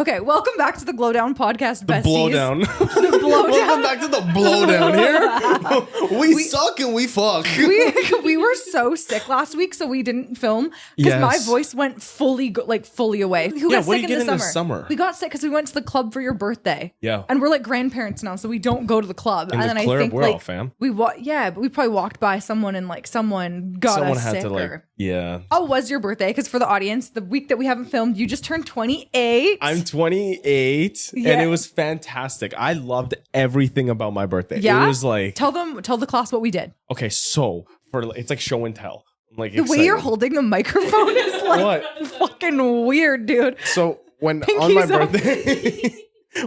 Okay, welcome back to the Glowdown podcast, besties. Blowdown. The Blowdown. Welcome back to the blowdown here. we suck and we fuck. We were so sick last week, so we didn't film because my voice went fully away. Who got sick in the summer? We got sick because we went to the club for your birthday. Yeah, and we're like grandparents now, so we don't go to the club. And then I think we're all fam. but we probably walked by someone and like someone got us sick. How was your birthday? Because for the audience, the week that we haven't filmed, you just turned 28. I'm 28, and it was fantastic. I loved everything about my birthday. Yeah? It was like tell the class what we did. Okay, so it's like show and tell. I'm like the way you're holding the microphone is like fucking weird, dude. So when on my birthday,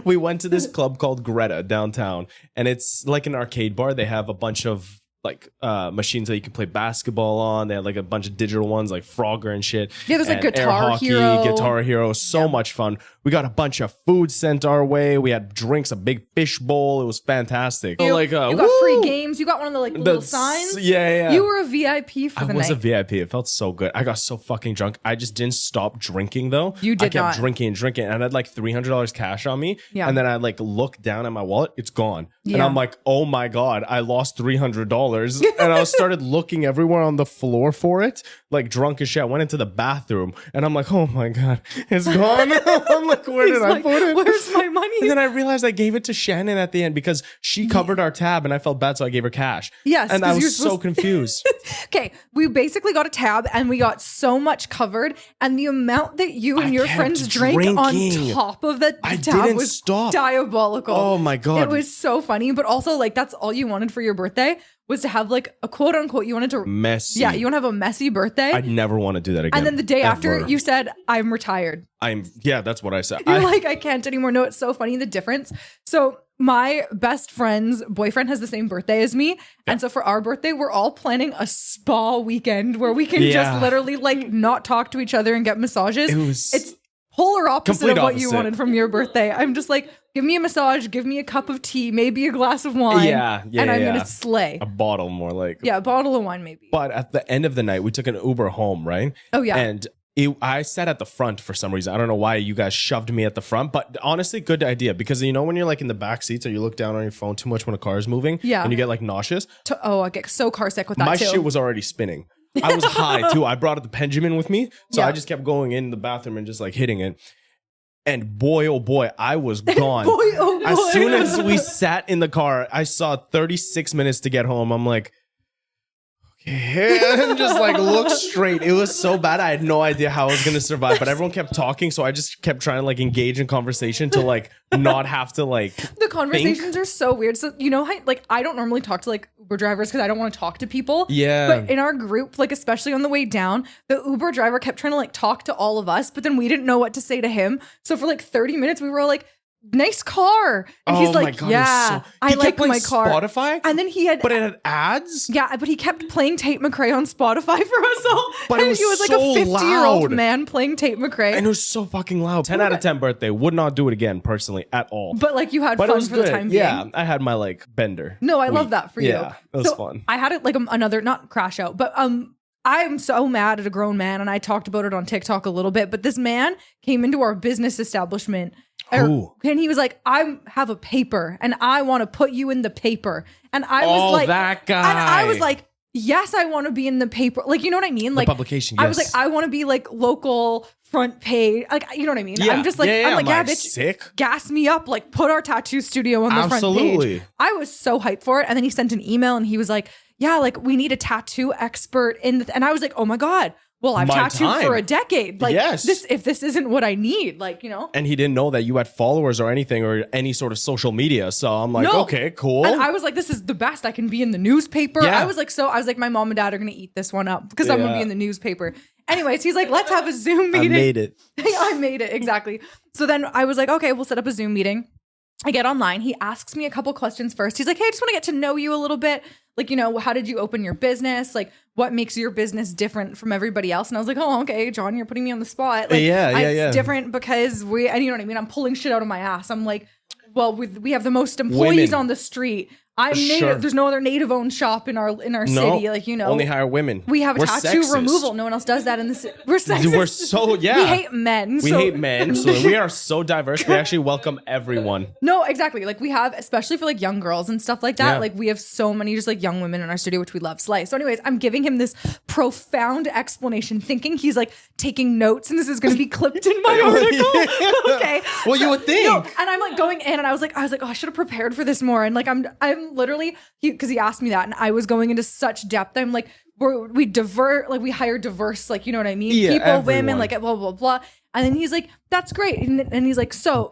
we went to this club called Greta downtown, and it's like an arcade bar. They have a bunch of like machines that you can play basketball on. They had like a bunch of digital ones like Frogger and shit. Yeah, there's like Guitar Hero. So much fun. We got a bunch of food sent our way. We had drinks, a big fish bowl. It was fantastic. You got free games. You got one of the little signs. Yeah. You were a VIP for the night. I was a VIP. It felt so good. I got so fucking drunk. I just didn't stop drinking though. You did not. I kept drinking, and I had like $300 cash on me. Yeah. And then I like looked down at my wallet. It's gone. Yeah. And I'm like, oh my God, I lost $300. And I started looking everywhere on the floor for it, like drunk as shit. I went into the bathroom and I'm like, oh my God, it's gone. I'm like, where did I put it? Where's my money? And then I realized I gave it to Shannon at the end because she covered our tab and I felt bad, so I gave her cash. Yes. And I was so confused. Okay, we basically got a tab and we got so much covered, and the amount that you and your friends drank on top of the tab was diabolical. Oh my God. It was so funny, but also like that's all you wanted for your birthday was to have like a quote unquote, you wanted to messy. Yeah, you want to have a messy birthday. I'd never want to do that again. And then the day after you said, I'm retired. That's what I said. You're like, I can't anymore. No, it's so funny, the difference. So my best friend's boyfriend has the same birthday as me. Yeah. And so for our birthday, we're all planning a spa weekend where we can just literally like not talk to each other and get massages. It's polar opposite of what you wanted from your birthday. I'm just like, give me a massage, give me a cup of tea, maybe a glass of wine. And I'm going to slay. A bottle more like. Yeah, a bottle of wine maybe. But at the end of the night, we took an Uber home, right? Oh, yeah. And I sat at the front for some reason. I don't know why you guys shoved me at the front, but honestly, good idea. Because you know when you're like in the back seats or you look down on your phone too much when a car is moving? Yeah. And you get like nauseous? I get so car sick with that My too. shit was already spinning. I was high too. I brought the Benjamin with me. So I just kept going in the bathroom and just like hitting it. And boy, oh boy, I was gone. As soon as we sat in the car, I saw 36 minutes to get home. I'm like, okay, and just like look straight. It was so bad. I had no idea how I was going to survive, but everyone kept talking. So I just kept trying to like engage in conversation to like not have to like the conversations are so weird. So you know how like I don't normally talk to like Uber drivers because I don't want to talk to people. Yeah. But in our group, like especially on the way down, the Uber driver kept trying to like talk to all of us, but then we didn't know what to say to him. So for like 30 minutes, we were all like, nice car. And he's like, God, I like my car. Spotify? And then but it had ads? Yeah, but he kept playing Tate McRae on Spotify for us all. But and it was he was like so a 50-year-old man playing Tate McRae. And it was so fucking loud. 10 out of 10 birthday. Would not do it again, personally, at all. But like you had fun for the time being. Yeah, I had my like bender. No, I love that for you. Yeah, it was fun. I had it like another, not crash out, but I'm so mad at a grown man, and I talked about it on TikTok a little bit, but this man came into our business establishment and he was like, I have a paper and I want to put you in the paper. And I was like, that guy. And I was like, yes, I want to be in the paper. Like, you know what I mean? Like the publication. Yes. I was like, I want to be like local front page. Like, you know what I mean? Yeah. I'm just like, I'm like, yeah, bitch, sick. Gas me up. Like put our tattoo studio on the front page. I was so hyped for it. And then he sent an email and he was like, yeah, like we need a tattoo expert in and I was like, oh my God. Well, I've tattooed for a decade. Like if this isn't what I need, like, you know. And he didn't know that you had followers or anything or any sort of social media. So I'm like, okay, cool. And I was like, this is the best. I can be in the newspaper. Yeah. I was like, my mom and dad are going to eat this one up because I'm going to be in the newspaper. Anyways, he's like, let's have a Zoom meeting. I made it. I made it. Exactly. So then I was like, okay, we'll set up a Zoom meeting. I get online. He asks me a couple questions first. He's like, hey, I just want to get to know you a little bit. Like, you know, how did you open your business? Like, what makes your business different from everybody else? And I was like, oh, okay, John, you're putting me on the spot. Like, it's different because and you know what I mean? I'm pulling shit out of my ass. I'm like, well, we have the most employees on the street. I'm native. There's no other native owned shop in our city. Like, you know, only hire women. We have a tattoo sexist. removal. No one else does that in the city. We're sexist. We're so We hate men. We hate men. So we are so diverse. We actually welcome everyone. No, exactly. Like we have, especially for like young girls and stuff like that. Yeah. Like we have so many just like young women in our studio, which we love. Slay. So anyways, I'm giving him this profound explanation, thinking he's like taking notes and this is going to be clipped in my article. Okay. Well, so, you would think. No, and I'm like going in and I was like, oh, I should have prepared for this more. And like, I'm literally, because he asked me that and I was going into such depth. I'm like, we hire diverse, like, you know what I mean? Yeah, People, everyone. women, like blah, blah, blah. And then he's like, that's great. And he's like, so,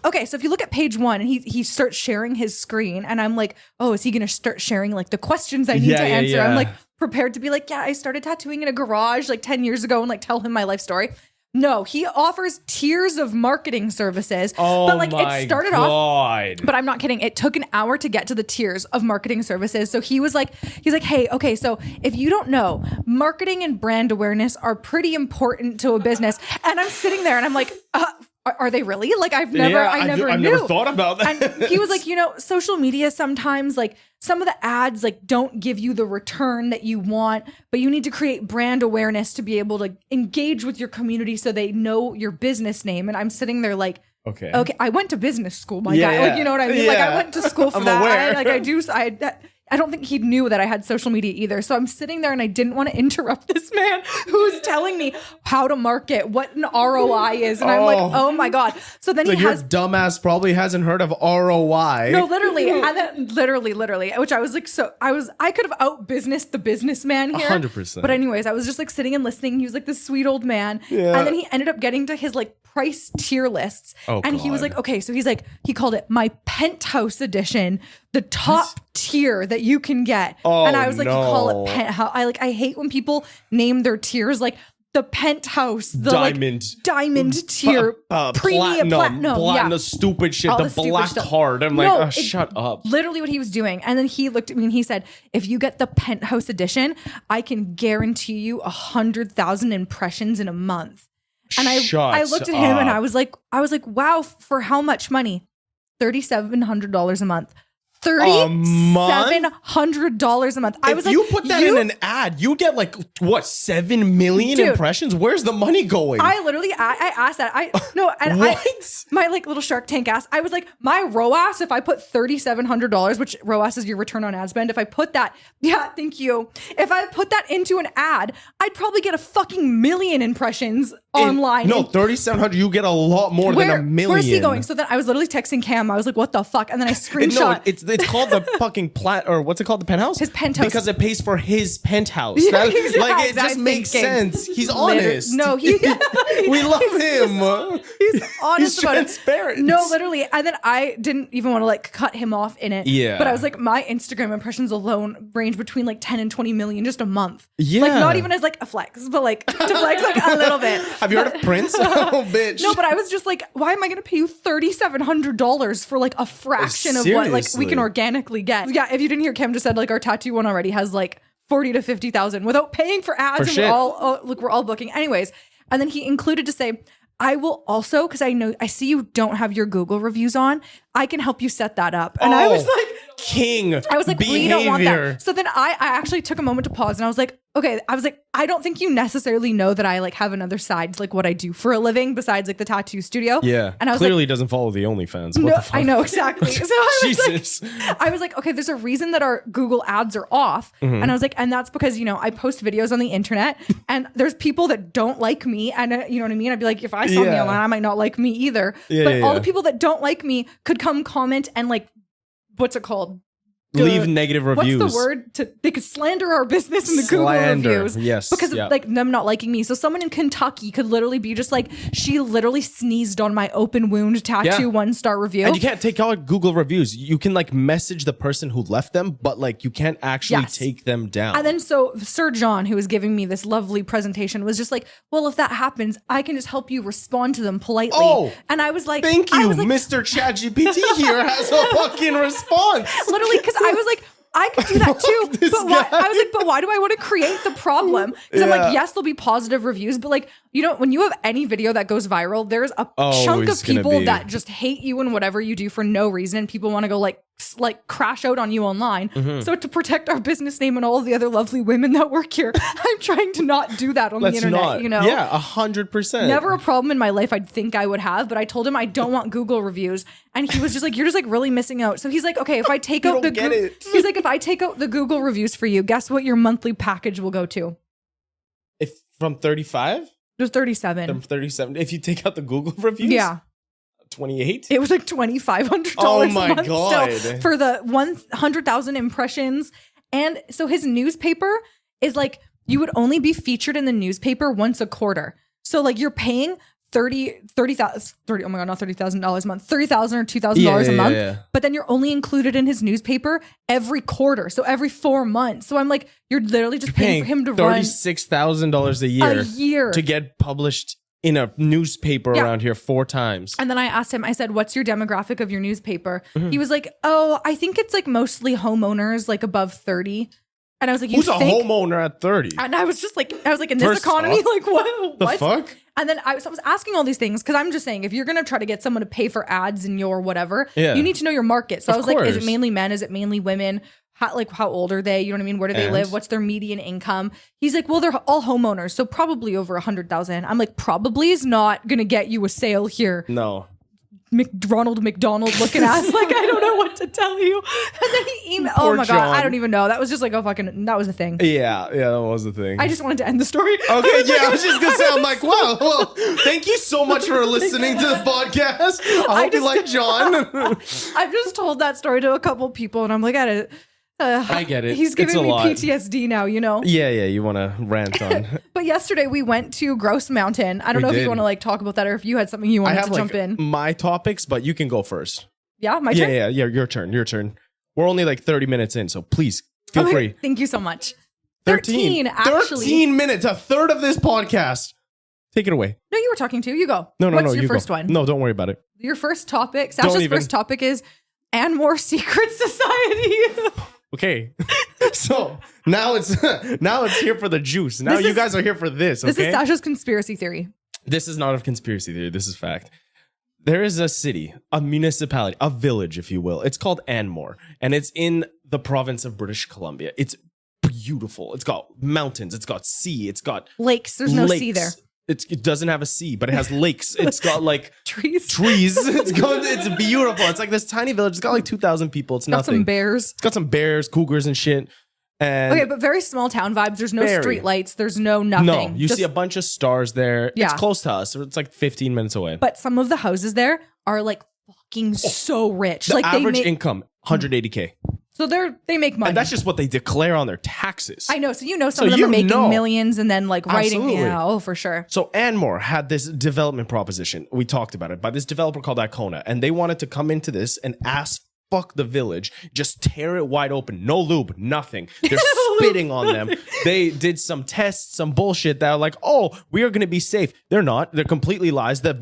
okay, so if you look at page 1 and he starts sharing his screen and I'm like, oh, is he going to start sharing like the questions I need to answer? Yeah. I'm like prepared to be like, yeah, I started tattooing in a garage like 10 years ago and like tell him my life story. No, he offers tiers of marketing services. Oh, but like my it started God. off, but I'm not kidding. It took an hour to get to the tiers of marketing services. So he's like, hey, okay, so if you don't know, marketing and brand awareness are pretty important to a business. And I'm sitting there and I'm like, are they really? Like I've never never thought about that. And he was like, you know, social media sometimes like some of the ads like don't give you the return that you want, but you need to create brand awareness to be able to engage with your community so they know your business name. And I'm sitting there like, okay, I went to business school, my guy. Like, you know what I mean? Yeah. Like I went to school for that. I don't think he knew that I had social media either. So I'm sitting there and I didn't want to interrupt this man who's telling me how to market, what an ROI is. And I'm like, oh my God. So then your dumbass probably hasn't heard of ROI. No, literally. And then literally, which I was like, I could have out-businessed the businessman here. 100%. But anyways, I was just like sitting and listening. He was like this sweet old man. Yeah. And then he ended up getting to his like price tier lists. Oh, and he was like, okay, so he's like, he called it my penthouse edition, the top tier that you can get. Oh, and I was like, you call it penthouse. I hate when people name their tiers like the penthouse, the diamond tier, premium, platinum, the stupid shit, the black card. I'm like, shut up. Literally what he was doing. And then he looked at me and he said, if you get the penthouse edition, I can guarantee you 100,000 impressions in a month. And I looked at him and I was like, wow, for how much money? $3,700 a month. $3,700 a month. I was like, you put that in an ad, you get like what, 7 million impressions? Where's the money going? I literally, I asked that. My like little Shark Tank ass. I was like, my ROAS, if I put $3,700, which ROAS is your return on ad spend. If I put that, thank you. If I put that into an ad, I'd probably get a fucking million impressions online. No, 3,700. You get a lot more than a million. Where's he going? So then I was literally texting Cam. I was like, what the fuck? And then I screenshot. It's called the fucking what's it called? The penthouse? His penthouse. Because it pays for his penthouse. It just makes sense. He's honest. No, we love him. He's honest about it. He's transparent. No, literally. And then I didn't even want to like cut him off in it. Yeah. But I was like, my Instagram impressions alone range between like 10 and 20 million just a month. Yeah. Like not even as like a flex, but like to flex like a little bit. Have you heard of Prince? Oh, bitch. No, but I was just like, why am I going to pay you $3,700 for like a fraction of what like we can organically get? Yeah, if you didn't hear, Cam just said like our tattoo one already has like 40 to 50,000 without paying for ads. We're all booking. Anyways, and then he included to say, I will also, because I see you don't have your Google reviews on, I can help you set that up. And I was like, king. I was like, we don't want that. So then I actually took a moment to pause and I was like, okay, I don't think you necessarily know that I like have another side to like what I do for a living besides like the tattoo studio. Yeah. And I was clearly like, doesn't follow the OnlyFans. No, I know exactly. So I was like, okay, there's a reason that our Google ads are off. Mm-hmm. And I was like, and that's because, you know, I post videos on the internet and there's people that don't like me. And you know what I mean? I'd be like, if I saw me online, I might not like me either. But all the people that don't like me could come comment and like, what's it called? Leave negative reviews. What's the word? They could slander our business in the Google reviews. Yes. Because of like them not liking me. So someone in Kentucky could literally be just like, she literally sneezed on my open wound tattoo 1-star review. And you can't take out Google reviews. You can like message the person who left them, but like you can't actually take them down. And then so Sir John, who was giving me this lovely presentation, was just like, well, if that happens, I can just help you respond to them politely. Oh, and I was like, thank you. Mr. ChatGPT here has a fucking response. Literally, because I was like, I could do that too. But why? I was like, but why do I want to create the problem? Because I'm like, yes, there'll be positive reviews, but like, you know, when you have any video that goes viral, there's a chunk of people that just hate you and whatever you do for no reason. And people want to go like like crash out on you online. So to protect our business name and all of the other lovely women that work here, I'm trying to not do that on the internet, you know? Yeah, 100%. Never a problem in my life I'd think I would have, but I told him I don't want Google reviews. And he was just like, you're just like really missing out. So he's like, okay, if I take out he's like, if I take out the Google reviews for you, guess what your monthly package will go to? If from 35? It was 37. From 37. If you take out the Google reviews? Yeah. 28? It was like $2,500 oh a my month God. still for the 100,000 impressions. And so his newspaper is like, you would only be featured in the newspaper once a quarter. So like you're paying $30,000 oh my God, not $30,000 a month, $30,000 or $2,000 a month. Yeah. But then you're only included in his newspaper every quarter. So every 4 months. So I'm like, you're literally just paying for him to run $36,000 a year to get published in a newspaper around here 4 times. And then I asked him, I said, what's your demographic of your newspaper? He was like, oh, I think it's like mostly homeowners, like above 30. And I was like, who's a homeowner at 30? And I was just like, in this economy, like what? The fuck? And then I was asking all these things because I'm just saying, if you're going to try to get someone to pay for ads in your whatever, you need to know your market. So I was like, is it mainly men? Is it mainly women? How old are they? You know what I mean? Where do they live? What's their median income? He's like, well, they're all homeowners. So probably over 100,000. I'm like, probably is not going to get you a sale here. No. Ronald McDonald looking ass. Like, I don't know what to tell you. And then he emailed. Oh my God. I don't even know. That was just like, that was the thing. Yeah, that was the thing. I just wanted to end the story. Okay, I was just going to say, I'm like, wow, well, thank you so much for listening to the podcast. I hope you like John. I've just told that story to a couple people and I'm like, I get it. He's giving me PTSD now, you know? Yeah, you want to rant on. But yesterday we went to Grouse Mountain. I don't know if you want to like talk about that or if you had something you wanted to jump in. My topics, but you can go first. Yeah, my turn? Yeah, your turn. We're only like 30 minutes in, so please feel free. Thank you so much. 13, actually. 13 minutes, a third of this podcast. Take it away. No, you were talking to. You go. No, What's your you first go. one? No, don't worry about it. Your first topic, Sasha's first topic is Anmore Secret Society. Okay, so now it's here for the juice. Now you guys are here for this. Okay? This is Sasha's conspiracy theory. This is not a conspiracy theory. This is fact. There is a city, a municipality, a village, if you will. It's called Anmore, and it's in the province of British Columbia. It's beautiful. It's got mountains. It's got sea. It's got lakes. There's no sea there. It doesn't have a sea, but it has lakes. It's got like trees. It's beautiful. It's like this tiny village. It's got like 2,000 people. It's nothing. Some bears. It's got some bears, cougars, and shit. And okay, but very small town vibes. There's no street lights. There's no nothing. No, you see a bunch of stars there. Yeah. It's close to us. It's like 15 minutes away. But some of the houses there are like fucking so rich. The like average income, $180K. So they make money. And that's just what they declare on their taxes. I know. So some of them are making millions and then like writing. Absolutely. Yeah, oh, for sure. So Anmore had this development proposition. We talked about it by this developer called Icona. And they wanted to come into this and ask fuck the village, just tear it wide open. No lube, nothing. They're spitting on them. They did some tests, some bullshit that are like, oh, we are going to be safe. They're not. They're completely lies. The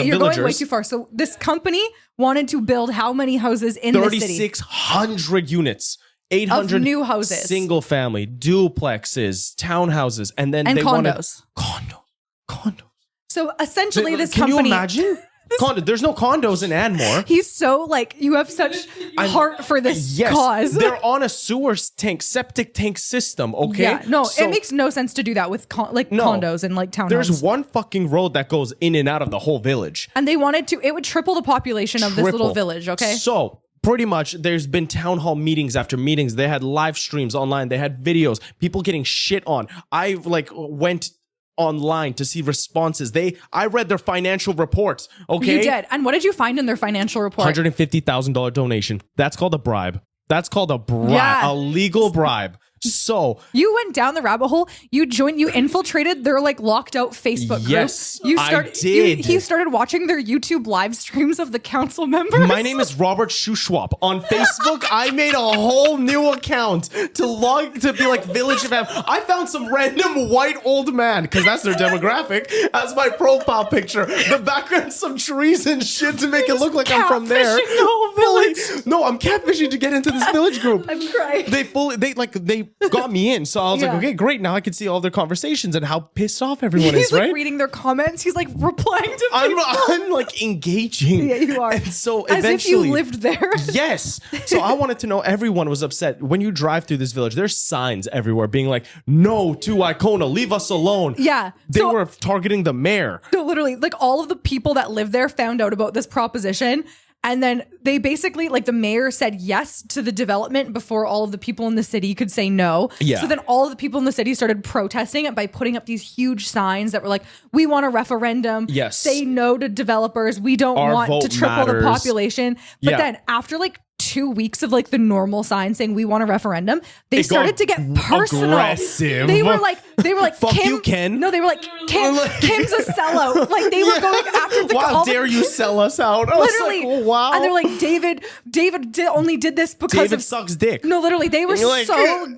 you're going way too far. So this company wanted to build how many houses in the city? 3,600 units. 800 of new houses, single family, duplexes, townhouses, and then they condos. Condos. So essentially, this company. Can you imagine? There's no condos in Anmore. He's so like, you have such heart for this cause. They're on a septic tank system, okay? Yeah, no, it makes no sense to do that with condos and like townhomes. There's one fucking road that goes in and out of the whole village. And they wanted to, it would triple the population of this little village, okay? So pretty much there's been town hall meetings after meetings. They had live streams online. They had videos, people getting shit on. I went online to see responses. I read their financial reports. Okay, you did. And what did you find in their financial report? $150,000 donation. That's called a bribe. A legal bribe. So you went down the rabbit hole. You infiltrated their like locked out Facebook group. Yes, I did. He started watching their YouTube live streams of the council members. My name is Robert Schuschwab. On Facebook, I made a whole new account to be like Village of Am. I found some random white old man, because that's their demographic, as my profile picture. The background, some trees and shit to make it look like I'm from there. The whole village. No, I'm catfishing to get into this village group. I'm crying. They got me in. So I was like, okay, great. Now I can see all their conversations and how pissed off everyone is, right? He's like reading their comments. He's like replying to people. I'm like engaging. Yeah, you are. And so As eventually, if you lived there. Yes. So I wanted to know, everyone was upset. When you drive through this village, there's signs everywhere being like, no to Icona, leave us alone. Yeah. They were targeting the mayor. So literally, like all of the people that live there found out about this proposition. And then they basically, like the mayor said yes to the development before all of the people in the city could say no. Yeah. So then all of the people in the city started protesting it by putting up these huge signs that were like, we want a referendum. Yes. Say no to developers. We don't Our want vote to triple matters. the population. But then after like 2 weeks of like the normal sign saying we want a referendum, they started to get personal. Aggressive. They were like, fuck Kim, you, Ken. No, they were like, Kim's a sellout. Like they were going after the How dare you sell us out? I was literally. like, oh, wow. And they're like, David only did this because David of sucks dick. No, literally, they were like,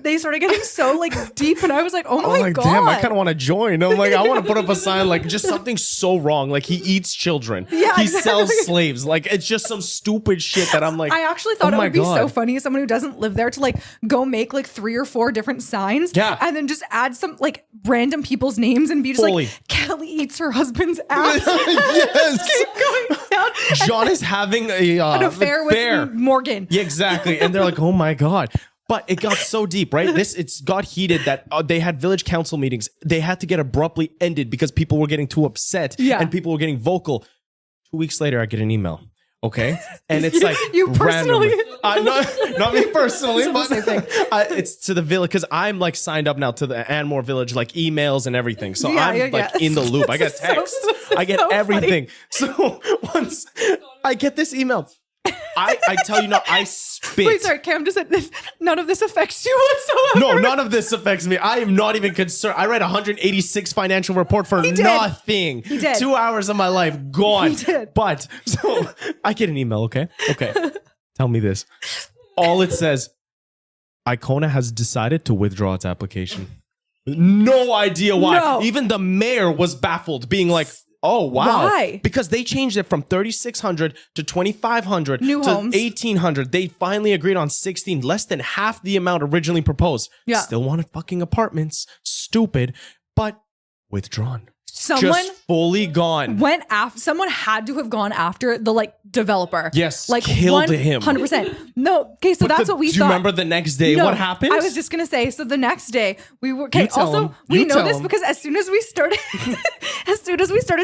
they started getting so like deep, and I was like, oh my like, god, damn, I kind of want to join. I'm like, I want to put up a sign like just something so wrong. Like he eats children. Yeah, he exactly. sells slaves. Like it's just some stupid shit that I'm like. I actually thought oh it would be God. so funny as someone who doesn't live there to like go make like 3 or 4 different signs, Yeah. and then just add some like random people's names and be just Fully. like Kelly eats her husband's ass. Yes. Keep going down. John is having An affair with Morgan. Yeah, exactly. And they're like, oh my God. But it got so deep, right? It's got heated that they had village council meetings. They had to get abruptly ended because people were getting too upset and people were getting vocal. 2 weeks later, I get an email. Okay. And it's like, You personally? not me personally, but it's to the village because I'm like signed up now to the Anmore village, like emails and everything. So I'm like in the loop. I get texts. I get everything. Funny. So once I get this email, I tell you now, I spit. Wait, sorry, Cam just said this. None of this affects you whatsoever. No, none of this affects me. I am not even concerned. I read 186 financial report for nothing. He did. 2 hours of my life gone. He did. But so I get an email. Okay. Tell me this. All it says, Icona has decided to withdraw its application. No idea why. No. Even the mayor was baffled, being like, oh, wow. Why? Because they changed it from 3,600 to 2,500 New to homes. 1,800. They finally agreed on 16, less than half the amount originally proposed. Yeah. Still wanted fucking apartments. Stupid, but withdrawn. Someone Just fully gone. went after. Someone had to have gone after the like developer. Yes, like killed him. 100%. No, okay, so that's what we Do you thought. remember the next day No, what happened? I was just gonna say. So the next day we were. Okay, You tell also him. we You know tell this him. because as soon as we started,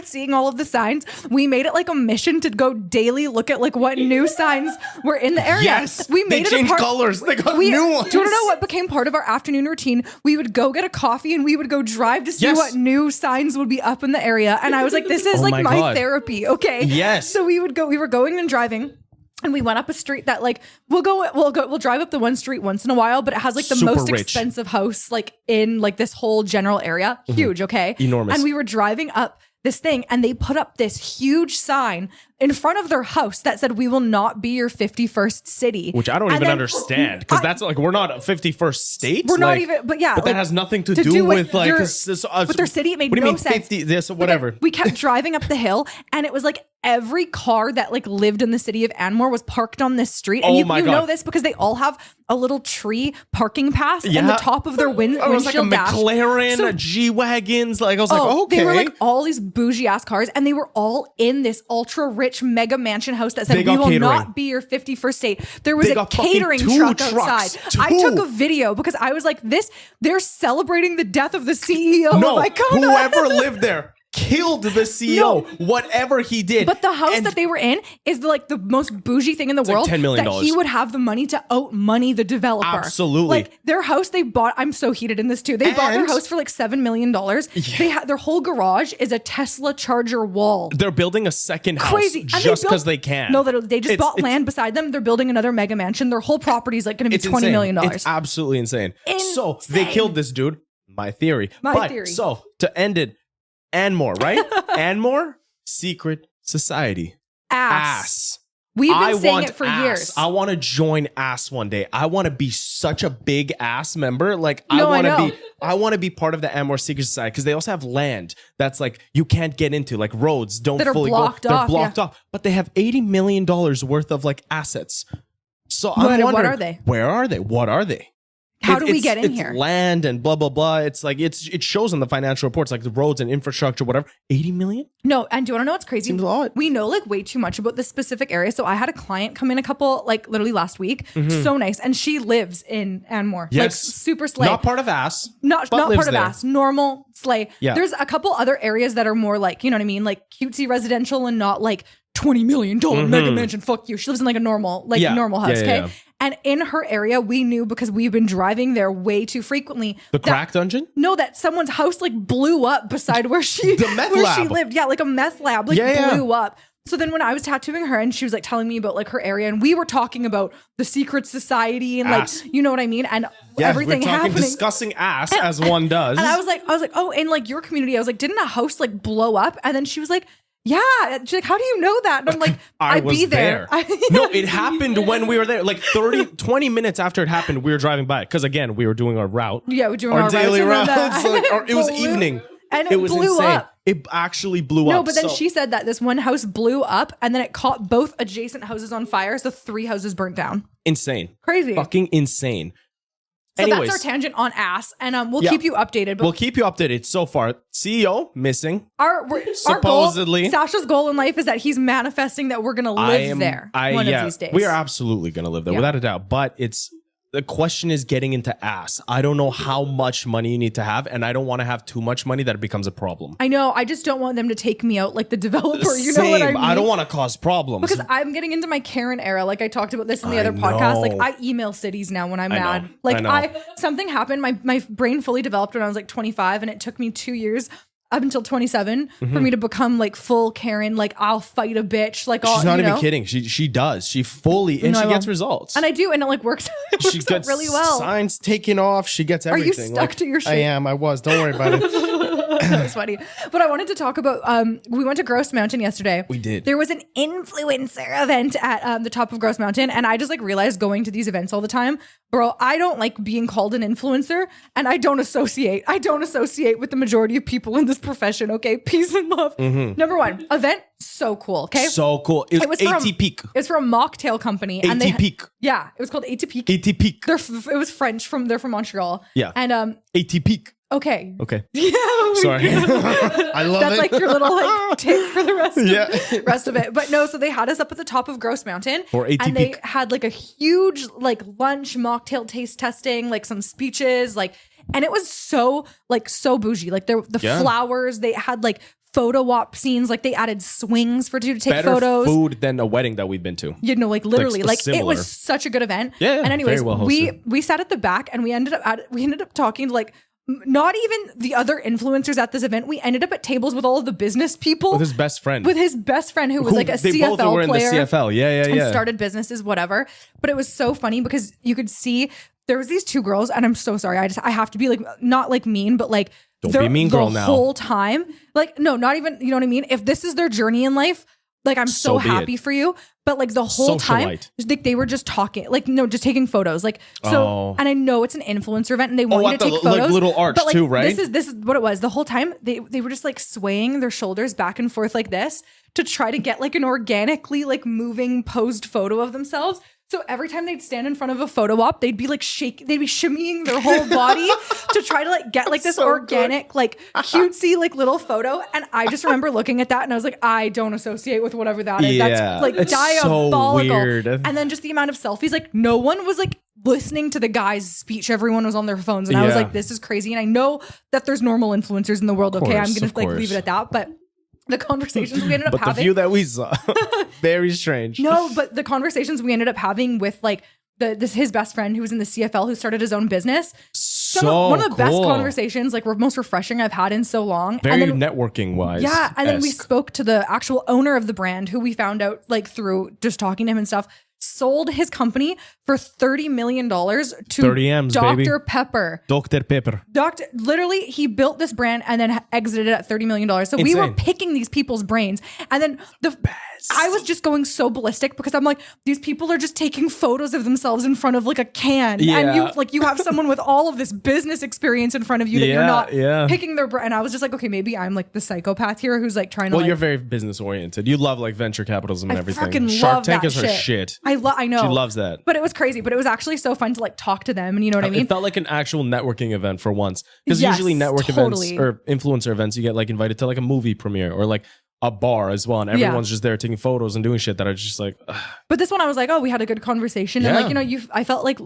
seeing all of the signs, we made it like a mission to go daily look at like what new signs were in the area. Yes, we made they it a changed part. colors. They got We, new ones. Do you want to know what became part of our afternoon routine? We would go get a coffee and we would go drive to see Yes. what new signs would be up in the area. And I was like, this is Oh like my my God. therapy. Okay. Yes. So we were going and driving. And we went up a street that like we'll drive up the one street once in a while, but it has like the Super most rich. expensive house like in like this whole general area. Huge, okay? Enormous. And we were driving up this thing and they put up this huge sign in front of their house that said, "We will not be your 51st city." Which I don't And even then understand because that's like we're not a 51st state. We're not Like, even, but yeah. But that like, has nothing to do with like with their city. It made what do you no mean sense. 50 this or whatever. We kept driving up the hill and it was like every car that like lived in the city of Anmore was parked on this street. And Oh you my know God. this because they all have a little tree parking pass in the Yeah. top of their It was like a windshield dash. McLaren, So- a G-Wagons. Like I was like, okay. They were like all these bougie ass cars, and they were all in this ultra rich mega mansion house that They said, got "We will catering. not be your 51st state." There was They a got fucking catering 2 truck trucks. outside. I took a video because I was like, they're celebrating the death of the CEO no, of Icona. whoever lived there killed the CEO, whatever he did. But the house And that they were in is like the most bougie thing in the world. $10 million. That he would have the money to out money the developer. Absolutely. Like their house they bought. I'm so heated in this too. They bought their And- house for like $7 million. They had their whole garage is a Tesla charger wall. they're building a second house Crazy. And just built- because they can. No, they just bought It's- land beside them. They're building another mega mansion. Their whole property is like going to be It's $20 insane. million. It's absolutely insane. So they Insane. killed this dude. My theory. My theory. So to end it, Anmore, right? Anmore, secret society. Ass. We've been I saying want it for ass. years. I want to join ass one day. I want to be such a big ass member. Like No, I I know. want to be part of the Anmore Secret Society because they also have land that's like you can't get into, like roads don't That are fully blocked go. They're off, blocked yeah. off, but they have $80 million worth of like assets. So I'm What wondering, are they? Where are they? What are they? How do we get in here? It's land and blah, blah, blah. It's like, it shows in the financial reports, like the roads and infrastructure, whatever. 80 million? No. And do you want to know what's crazy? Seems a lot. We know like way too much about this specific area. So I had a client come in literally last week. So nice. And she lives in Anmore. Yes. Like super slay. Not part of Ass. Not part of Ass. Normal slay. Yeah. There's a couple other areas that are more like, you know what I mean? Like cutesy residential and not like $20 million mega mansion. Fuck you. She lives in like a normal, normal house. Okay. And in her area, we knew because we've been driving there way too frequently. The crack dungeon? No, that someone's house like blew up beside where she the meth lab. she lived. Yeah, like a meth lab blew up. So then when I was tattooing her and she was like telling me about like her area and we were talking about the secret society and like, you know what I mean? And everything we're talking happening. discussing ass as one does. And I was like, oh, in like your community, I was like, didn't a house like blow up? And then she was like, yeah. She's like, how do you know that? And I'm like, I'd be there. No, it happened when we were there. Like 20 minutes after it happened, we were driving by. Because again, we were doing our route. Yeah, we're doing our daily routes. routes. It was evening. And it was blew insane. up. It actually blew up. No, but then she said that this one house blew up and then it caught both adjacent houses on fire. So 3 houses burnt down. Insane. Crazy. Fucking insane. So Anyways, that's our tangent on ass, and we'll keep you updated. But we'll keep you updated. So far, CEO missing. Our supposedly goal, Sasha's goal in life is that he's manifesting that we're gonna live there one of these days. We are absolutely gonna live there without a doubt. But the question is getting into ass. I don't know how much money you need to have, and I don't want to have too much money that it becomes a problem. I know. I just don't want them to take me out like the developer. You know what I mean? I don't want to cause problems. Because I'm getting into my Karen era. Like I talked about this in the other podcast. Like I email cities now when I'm mad. Like something happened. My brain fully developed when I was like 25, and it took me 2 years up until 27 for me to become like full Karen. Like I'll fight a bitch. Like she's not even kidding. She does. She fully and she gets results. And I do, and it like works. She gets really well. Signs taken off. She gets everything. Are you stuck to your shit? I am. I was. Don't worry about it. That was funny. But I wanted to talk about, we went to Grouse Mountain yesterday. We did. There was an influencer event at the top of Grouse Mountain. And I just like realized going to these events all the time, bro, I don't like being called an influencer and I don't associate with the majority of people in this profession. Okay. Peace and love. Number one, event. So cool. Okay. So cool. It was Atypique. It was for a mocktail company. Atypique. Yeah. It was called Atypique. Atypique. It was French they're from Montreal. Yeah. And Atypique. Okay. Yeah. Sorry. I love That's it. like your little like tick for the rest of it. But no, so they had us up at the top of Grouse Mountain. And they had like a huge like lunch mocktail taste testing, like some speeches, like, and it was so bougie. Like the flowers, they had like photo op scenes, like they added swings for you to take better photos. Food than a wedding that we've been to. You know, like literally, like it was such a good event. Yeah. And anyways, very well we sat at the back and we ended up talking to like not even the other influencers at this event. We ended up at tables with all of the business people. With his best friend. Who was like a they CFL both were in player. the CFL. Yeah. And started businesses, whatever. But it was so funny because you could see there was these 2 girls, and I'm so sorry. I have to be like, not like mean, but like, don't be a mean girl now. The whole time. Like, no, not even, you know what I mean? If this is their journey in life, like, I'm so happy for you. But like the whole time, they were just talking, like, no, just taking photos. Like, so, and I know it's an influencer event and they want you to take photos. Like little arch but, like, too, right? This is what it was. The whole time, they were just like swaying their shoulders back and forth like this to try to get like an organically like moving posed photo of themselves. So every time they'd stand in front of a photo op, they'd be like they'd be shimmying their whole body to try to like get like this organic, like cutesy, like little photo. And I just remember looking at that and I was like, I don't associate with whatever that is. That's like diabolical. So weird. And then just the amount of selfies, like no one was like listening to the guy's speech. Everyone was on their phones. And I was like, this is crazy. And I know that there's normal influencers in the world. Okay, I'm going to like leave it at that. But the conversations we ended up having. But the few that we saw, very strange. No, but the conversations we ended up having with like his best friend who was in the CFL who started his own business. One of the best conversations, like most refreshing I've had in so long. Very networking wise. Yeah. And then we spoke to the actual owner of the brand who we found out like through just talking to him and stuff. Sold his company for $30 million to 30 M's, Dr. baby. Pepper. Dr. Pepper. Literally, he built this brand and then exited it at $30 million. So we were picking these people's brains. And then I was just going so ballistic because I'm like, these people are just taking photos of themselves in front of like a can. Yeah. And you have someone with all of this business experience in front of you that you're not picking their brain. And I was just like, okay, maybe I'm like the psychopath here who's like trying to. Well, you're very business oriented. You love like venture capitalism and everything. Fucking Shark love Tank that is her shit. I know. She loves that. But it was crazy. But it was actually so fun to like talk to them. And you know what I mean? It felt like an actual networking event for once. Because Yes, usually network totally. events or influencer events, you get like invited to like a movie premiere or like a bar as well, and everyone's just there taking photos and doing shit that are just like ugh. But this one I was like, oh, we had a good conversation. And like, you know, I felt like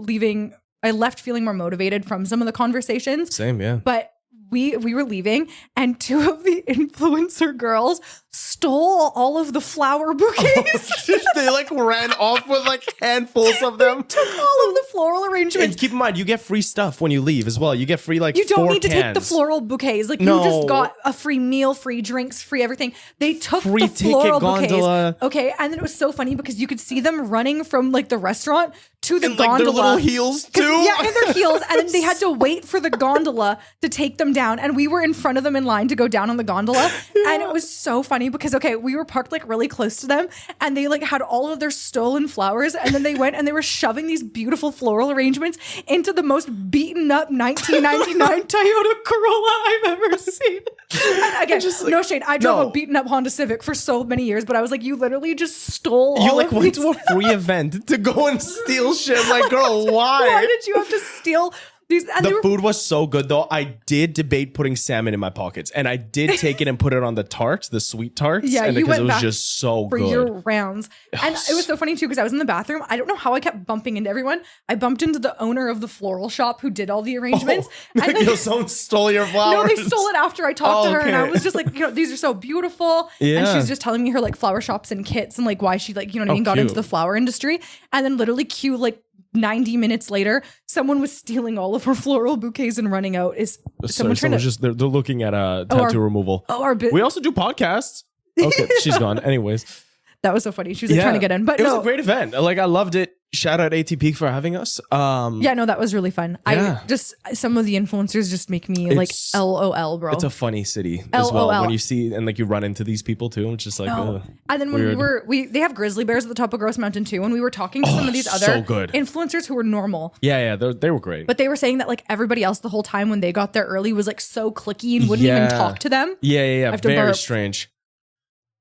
I left feeling more motivated from some of the conversations. Same, yeah. But we were leaving and two of the influencer girls stole all of the flower bouquets. They like ran off with like handfuls of them. Took all of the floral arrangements. And keep in mind, you get free stuff when you leave as well. You get free like you don't 4 need to cans. take the floral bouquets. Like No. you just got a free meal, free drinks, free everything. They took Free the floral ticket gondola. bouquets. Okay, and then it was so funny because you could see them running from like the restaurant to the And like gondola. their little heels too. Yeah, in their heels, and then they had to wait for the gondola to take them down, and we were in front of them in line to go down on the gondola, and it was so funny because we were parked like really close to them, and they like had all of their stolen flowers, and then they went and they were shoving these beautiful floral arrangements into the most beaten up 1999 Toyota Corolla I've ever seen. And again, just like, no shade, I drove a beaten up Honda Civic for so many years, but I was like, you literally just stole You all like of went these. to a free event to go and steal shit. Like, girl, why? Why did you have to steal these? And The food was so good though. I did debate putting salmon in my pockets, and I did take it and put it on the tarts, the sweet tarts. Yeah, and you because went it was back just so for good. your rounds. And it was so funny too because I was in the bathroom. I don't know how I kept bumping into everyone. I bumped into the owner of the floral shop who did all the arrangements. And then, someone stole your flowers. no, they stole it after I talked to her, and I okay. was just like, you know, these are so beautiful. Yeah. And she was just telling me her like flower shops and kits and like why she like, you know what I mean, got into cute. the flower industry. And then literally like 90 minutes later, someone was stealing all of her floral bouquets and running out. Is someone trying to just they're looking at tattoo removal. We also do podcasts. Okay, she's gone. Anyways, that was so funny. She was like, trying to get in, but it was a great event. Like I loved it. Shout out Atypique for having us. Yeah, no, that was really fun. Yeah. I just some of the influencers just make me like LOL, bro. It's a funny city as well LOL. when you see and like you run into these people too. It's just like, and then when they have grizzly bears at the top of Gross Mountain too. And we were talking to some of these other influencers who were normal. Yeah, they were great. But they were saying that like everybody else the whole time when they got there early was like so cliquey and wouldn't even talk to them. Yeah. Very burp. strange.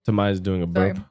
Tamaya's doing a burp. Sorry.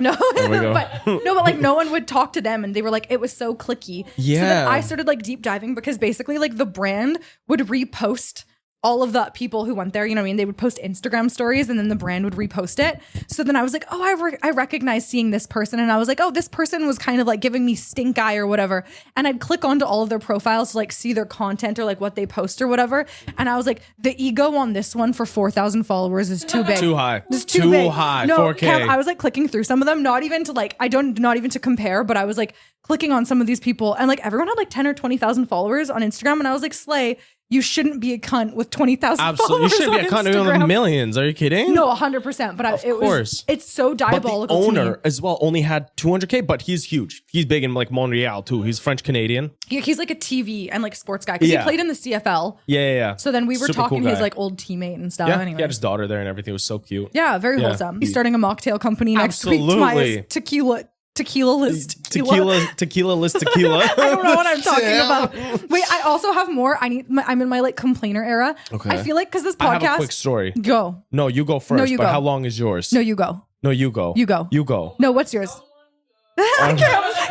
No, go. but like no one would talk to them and they were like, it was so cliquey. Yeah. So then I started like deep diving because basically like the brand would repost all of the people who went there, you know what I mean? They would post Instagram stories and then the brand would repost it. So then I was like, oh, I recognize seeing this person. And I was like, oh, this person was kind of like giving me stink eye or whatever. And I'd click onto all of their profiles to like see their content or like what they post or whatever. And I was like, the ego on this one for 4,000 followers is too big. Too high. It's too big. High. No, 4K. Cam, I was like clicking through some of them, not even to like, not even to compare, but I was like clicking on some of these people and like everyone had like 10 or 20,000 followers on Instagram. And I was like, Slay, you shouldn't be a cunt with 20,000 Absolutely. You followers shouldn't be a on cunt Instagram. with millions. Are you kidding? No, 100%. But Of course. it's so But the diabolical to me. owner as well only had 200K, but he's huge. He's big in like Montreal too. He's French Canadian. He's like a TV and like sports guy because he played in the CFL. Yeah. So then we were Super talking cool his guy. like old teammate and stuff. Yeah, Anyway. he had his daughter there and everything. It was so cute. Yeah, very wholesome. He's starting a mocktail company next week. Absolutely. Tequila list. Tequila list tequila. I don't know what I'm talking about. Wait, I also have more. I'm in my like complainer era. Okay. I feel like because this I have podcast. a quick story. Go. No, you go first. No, you but go. how long is yours? No, you go. No, you go. You go. You go. No, what's yours?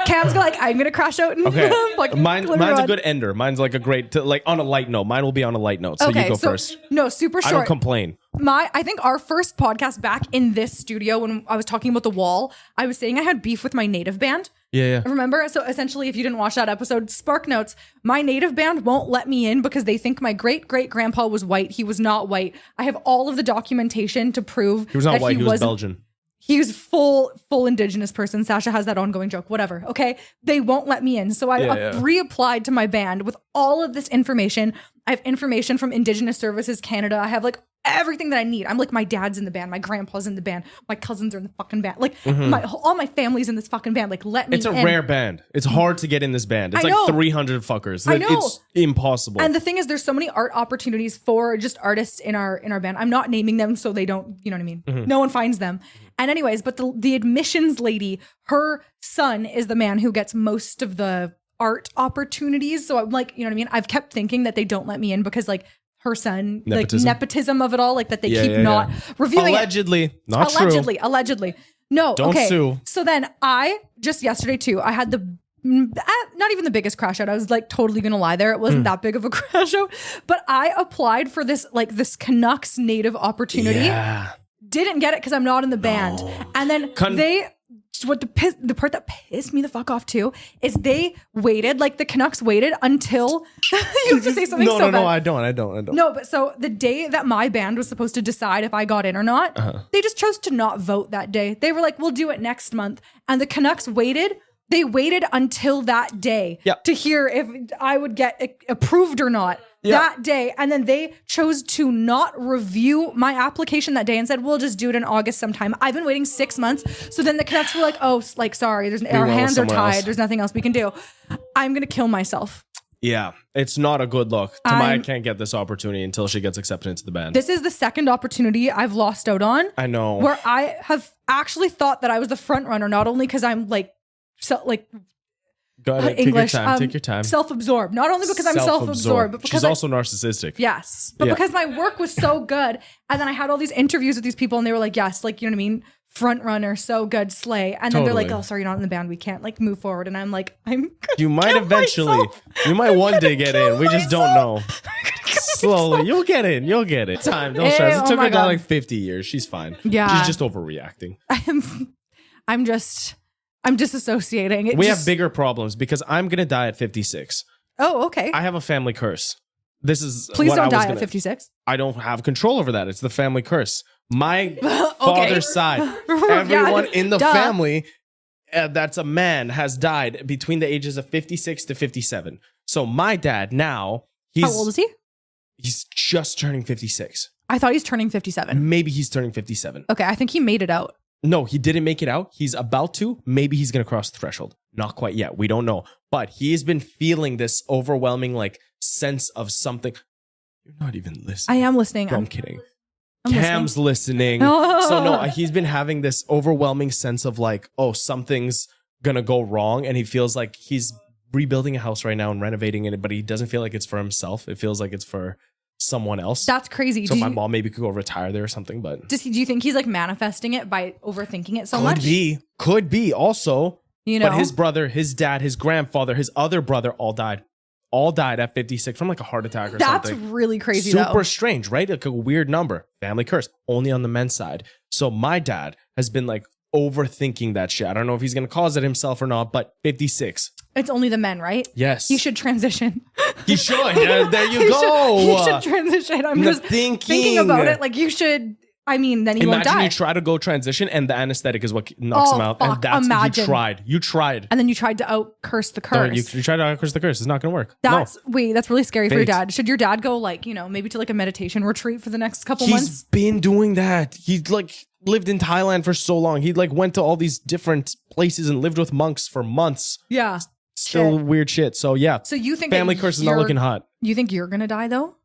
Cam's like, I'm gonna crash out. And Okay. fucking Mine's live a around. good ender. Mine's like a great, like on a light note. Mine will be on a light note. So you go first. No, super I short. don't complain. I think our first podcast back in this studio when I was talking about the wall, I was saying I had beef with my native band. Yeah. Remember? So essentially, if you didn't watch that episode, Spark Notes, my native band won't let me in because they think my great-great-grandpa was white. He was not white. I have all of the documentation to prove He was not that white. He was wasn't- Belgian. He was full indigenous person. Sasha has that ongoing joke, whatever. Okay. They won't let me in. So I reapplied to my band with all of this information. I have information from Indigenous Services Canada. I have like everything that I need. I'm like, my dad's in the band, my grandpa's in the band, my cousins are in the fucking band. Like all my family's in this fucking band. Like let me It's a in. rare band. It's hard to get in this band. It's like 300 fuckers. I know. It's impossible. And the thing is, there's so many art opportunities for just artists in our band. I'm not naming them so they don't, you know what I mean? No one finds them. And anyways, but the admissions lady, her son is the man who gets most of the art opportunities. So I'm like, you know what I mean? I've kept thinking that they don't let me in because like her son, like nepotism of it all, like that they keep not reviewing allegedly. it. Not Allegedly. No. Don't sue. So then I just yesterday too, I had the not even the biggest crash out. I was like totally gonna lie there. It wasn't that big of a crash out, but I applied for this Canucks native opportunity. Yeah. Didn't get it because I'm not in the band. And then the part that pissed me the fuck off too is they waited, like the Canucks waited until you have to say something so bad. No, I don't. No, but so the day that my band was supposed to decide if I got in or not, they just chose to not vote that day. They were like, we'll do it next month. And the Canucks waited. They waited until that day to hear if I would get approved or not that day. And then they chose to not review my application that day and said, we'll just do it in August sometime. I've been waiting 6 months. So then the Canucks were like, oh, like, sorry, our hands are tied. Else. There's nothing else we can do. I'm going to kill myself. Yeah, it's not a good look. Tamaya can't get this opportunity until she gets accepted into the band. This is the second opportunity I've lost out on. I know. Where I have actually thought that I was the front runner, not only because I'm like, Go ahead, English, take your time. Self-absorbed. Not only because I'm self-absorbed, but because she's also narcissistic. Yes, but because my work was so good, and then I had all these interviews with these people, and they were like, "Yes, like you know what I mean, front runner, so good, slay." And then they're like, "Oh, sorry, you're not in the band. We can't like move forward." And I'm like, You might eventually. You might one day get in. We just don't know. Slowly, you'll get in. You'll get it. Time. Don't stress. It took her like 50 years. She's fine. Yeah, she's just overreacting. I'm disassociating. We have bigger problems because I'm gonna die at 56. Oh, okay. I have a family curse. This is please don't die at 56. I don't have control over that. It's the family curse. My father's side, everyone in the family that's a man has died between the ages of 56 to 57. So my dad now, how old is he? He's just turning 56. I thought he's turning 57. Maybe he's turning 57. Okay, I think he made it out. No, he didn't make it out. He's about to. Maybe he's going to cross the threshold. Not quite yet. We don't know. But he has been feeling this overwhelming like sense of something. You're not even listening. I am listening. No, I'm kidding. Cam's listening. So no, he's been having this overwhelming sense of like, oh, something's going to go wrong. And he feels like he's rebuilding a house right now and renovating it, but he doesn't feel like it's for himself. It feels like it's for someone else. That's crazy. So my mom maybe could go retire there or something, but do you think he's like manifesting it by overthinking it so much? Could be also, you know, but his brother, his dad, his grandfather, his other brother all died at 56 from like a heart attack or something. That's really crazy. Super strange, right? Like a weird number. Family curse only on the men's side. So my dad has been like overthinking that shit. I don't know if he's going to cause it himself or not, but 56. It's only the men, right? Yes. He should transition. He should. There you go. He should transition. I'm just thinking about it. Like you should. I mean, then you won't die. Imagine you try to go transition and the anesthetic is what knocks him out. Fuck. And that's Imagine. You tried. And then you tried to out-curse the curse. No, you tried to out-curse the curse. It's not going to work. That's really scary for your dad. Should your dad go like, you know, maybe to like a meditation retreat for the next couple months? He's been doing that. He's like lived in Thailand for so long. He like went to all these different places and lived with monks for months. Yeah. Still weird shit. So yeah. So you think family curse is not looking hot. You think you're going to die though?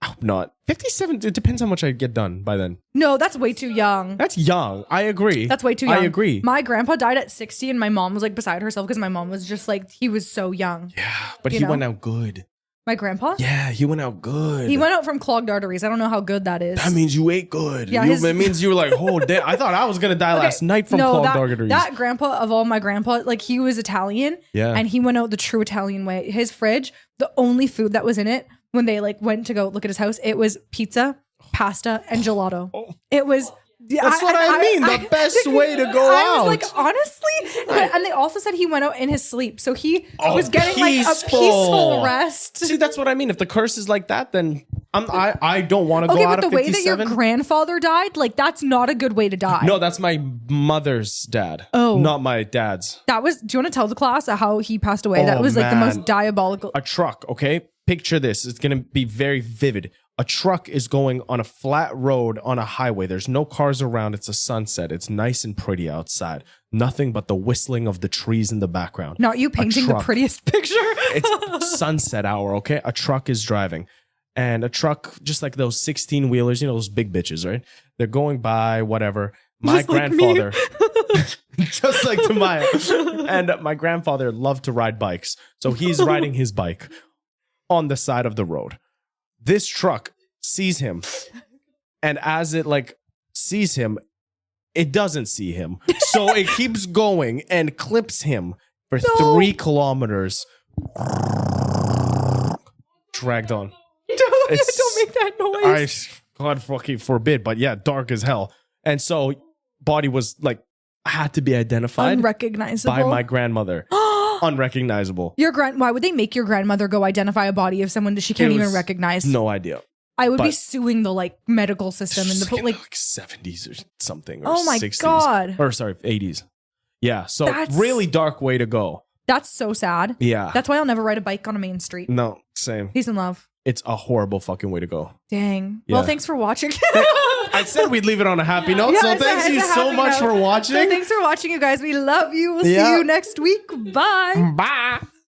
I hope not. 57, it depends how much I get done by then. No, that's way too young. That's young. I agree. That's way too young. I agree. My grandpa died at 60 and my mom was like beside herself because my mom was just like, he was so young. Yeah, but he went out good. My grandpa? Yeah, he went out good. He went out from clogged arteries. I don't know how good that is. That means you ate good. Yeah, it means you were like, oh, damn. I thought I was going to die last night from clogged arteries. That grandpa of all my grandpa, like he was Italian. Yeah. And he went out the true Italian way. His fridge, the only food that was in it when they like went to go look at his house, it was pizza, pasta, and gelato. It was... That's what I mean. The best way to go out. I was like, honestly. And they also said he went out in his sleep. So he was getting like a peaceful rest. See, that's what I mean. If the curse is like that, then I don't want to go out of 57. Okay, but the way that your grandfather died, like that's not a good way to die. No, that's my mother's dad. Oh. Not my dad's. Do you want to tell the class how he passed away? That was like the most diabolical. A truck, okay? picture this. It's going to be very vivid. A truck is going on a flat road on a highway. There's no cars around. It's a sunset. It's nice and pretty outside. Nothing but the whistling of the trees in the background. Not you painting the prettiest picture. It's sunset hour, okay? A truck is driving. And a truck, just like those 16-wheelers, those big bitches, right? They're going by, whatever. My just grandfather, just like Tamaya. And my grandfather loved to ride bikes. So he's riding his bike on the side of the road. This truck sees him, and as it sees him, it doesn't see him. So it keeps going and clips him for 3 kilometers. Dragged on. Don't make that noise. God fucking forbid, but yeah, dark as hell. And so body was had to be identified. Unrecognizable. By my grandmother. Unrecognizable. Why would they make your grandmother go identify a body of someone that she can't even recognize? No idea. I would be suing the medical system and the 70s or something. Or oh my 60s. God. Or sorry, 80s. Yeah. So really dark way to go. That's so sad. Yeah. That's why I'll never ride a bike on a main street. No, same. Peace and love. It's a horrible fucking way to go. Dang. Yeah. Well, thanks for watching. I said we'd leave it on a happy note. So thanks you so much for watching. So thanks for watching, you guys. We love you. We'll see you next week. Bye. Bye.